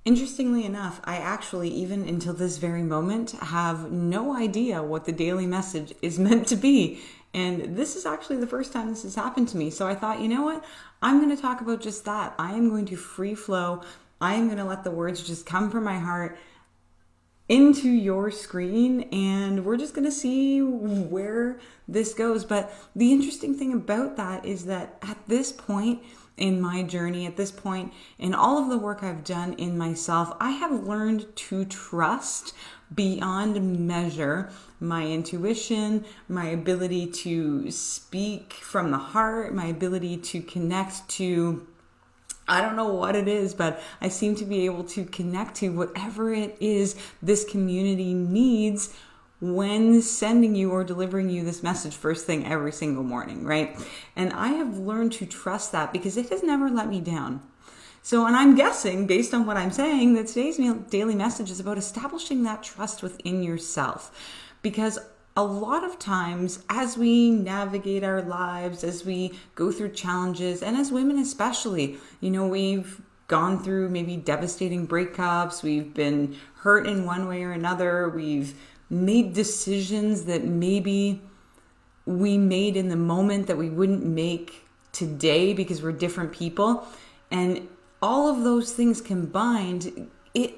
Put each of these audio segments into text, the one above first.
Interestingly enough, I actually, even until this very moment, have no idea what the daily message is meant to be. And this is actually the first time this has happened to me. So I thought, you know what? I'm going to talk about just that. I am going to free flow. I am going to let the words just come from my heart into your screen, and we're just going to see where this goes. But the interesting thing about that is that at this point in my journey, at this point in all of the work I've done in myself, I have learned to trust beyond measure my intuition, my ability to speak from the heart, my ability to connect to, I don't know what it is, but I seem to be able to connect to whatever it is this community needs when sending you or delivering you this message first thing every single morning, right? And I have learned to trust that because it has never let me down. So, and I'm guessing, based on what I'm saying, that today's daily message is about establishing that trust within yourself. Because a lot of times, as we navigate our lives, as we go through challenges, and as women especially, we've gone through maybe devastating breakups, we've been hurt in one way or another, we've made decisions that maybe we made in the moment that we wouldn't make today because we're different people. And all of those things combined, it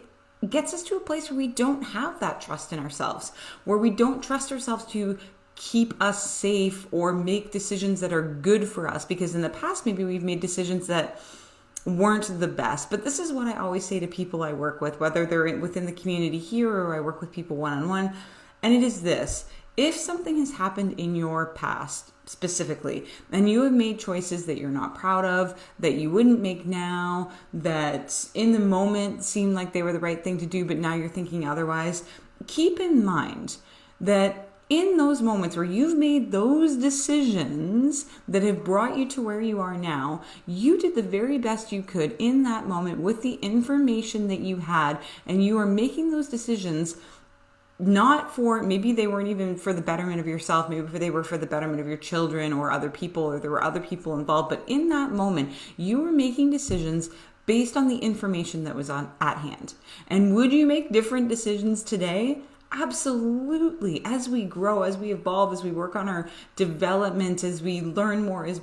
gets us to a place where we don't have that trust in ourselves, where we don't trust ourselves to keep us safe or make decisions that are good for us. Because in the past, maybe we've made decisions that weren't the best. But this is what I always say to people I work with, whether they're within the community here or I work with people one-on-one. And it is this: if something has happened in your past specifically, and you have made choices that you're not proud of, that you wouldn't make now, that in the moment seemed like they were the right thing to do, but now you're thinking otherwise, keep in mind that in those moments where you've made those decisions that have brought you to where you are now, you did the very best you could in that moment with the information that you had, and you are making those decisions not for, maybe they weren't even for the betterment of yourself, maybe they were for the betterment of your children or other people, or there were other people involved, but in that moment, you were making decisions based on the information that was at hand. And would you make different decisions today? Absolutely. As we grow, as we evolve, as we work on our development, as we learn more, as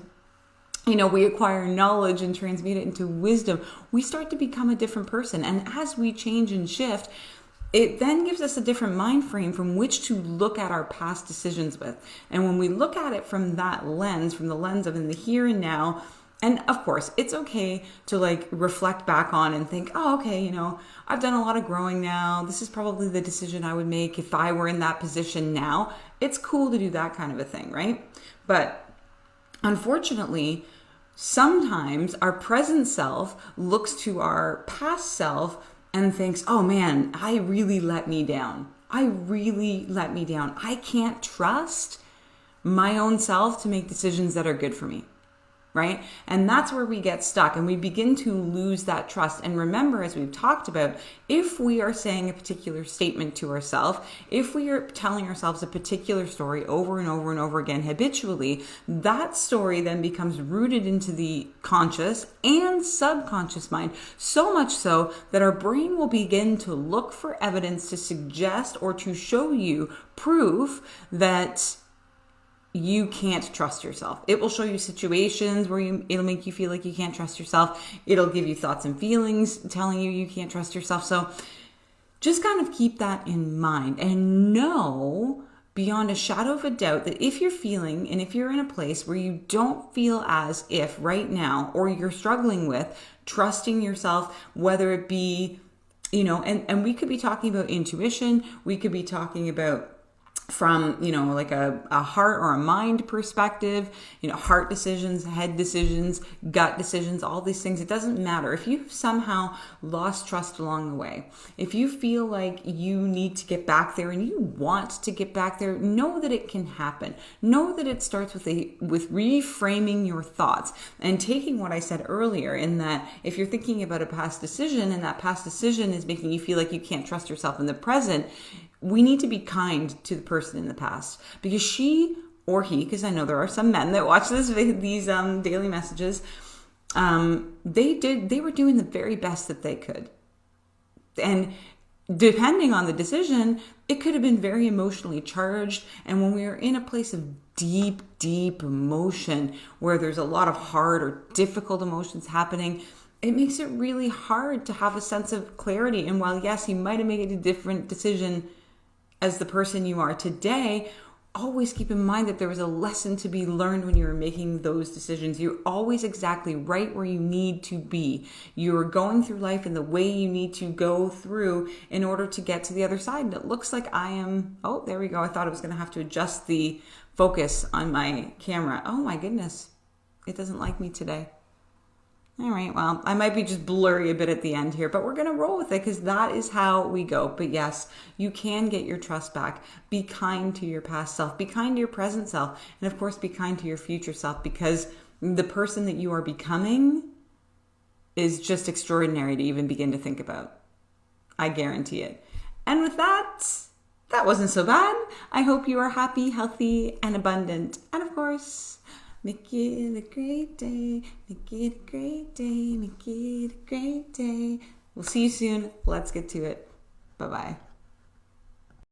we acquire knowledge and transmute it into wisdom, we start to become a different person. And as we change and shift, it then gives us a different mind frame from which to look at our past decisions with. And when we look at it from that lens, from the lens of in the here and now, and of course, it's okay to reflect back on and think, oh, okay, I've done a lot of growing now. This is probably the decision I would make if I were in that position now. It's cool to do that kind of a thing, right? But unfortunately, sometimes our present self looks to our past self and thinks, oh man, I really let me down. I can't trust my own self to make decisions that are good for me, right? And that's where we get stuck and we begin to lose that trust. And remember, as we've talked about, if we are saying a particular statement to ourselves, if we are telling ourselves a particular story over and over and over again habitually, that story then becomes rooted into the conscious and subconscious mind, so much so that our brain will begin to look for evidence to suggest or to show you proof that you can't trust yourself. It will show you situations where it'll make you feel like you can't trust yourself. It'll give you thoughts and feelings telling you can't trust yourself. So just kind of keep that in mind and know beyond a shadow of a doubt that if you're feeling and if you're in a place where you don't feel as if right now, or you're struggling with trusting yourself, whether it be, and we could be talking about intuition, we could be talking about from, like a heart or a mind perspective, heart decisions, head decisions, gut decisions, all these things. It doesn't matter. If you've somehow lost trust along the way, if you feel like you need to get back there and you want to get back there, know that it can happen. Know that it starts with reframing your thoughts and taking what I said earlier, in that if you're thinking about a past decision and that past decision is making you feel like you can't trust yourself in the present, we need to be kind to the person in the past, because she or he, because I know there are some men that watch these daily messages, they were doing the very best that they could. And depending on the decision, it could have been very emotionally charged. And when we are in a place of deep, deep emotion where there's a lot of hard or difficult emotions happening, it makes it really hard to have a sense of clarity. And while, yes, you might have made a different decision as the person you are today, always keep in mind that there was a lesson to be learned when you were making those decisions. You're always exactly right where you need to be. You're going through life in the way you need to go through in order to get to the other side. And it looks like I am, oh, there we go. I thought I was going to have to adjust the focus on my camera. Oh my goodness. It doesn't like me today. All right, well, I might be just blurry a bit at the end here, but we're going to roll with it because that is how we go. But yes, you can get your trust back. Be kind to your past self. Be kind to your present self. And of course, be kind to your future self, because the person that you are becoming is just extraordinary to even begin to think about. I guarantee it. And with that wasn't so bad. I hope you are happy, healthy, and abundant. And of course, make it a great day, make it a great day, make it a great day. We'll see you soon. Let's get to it. Bye-bye.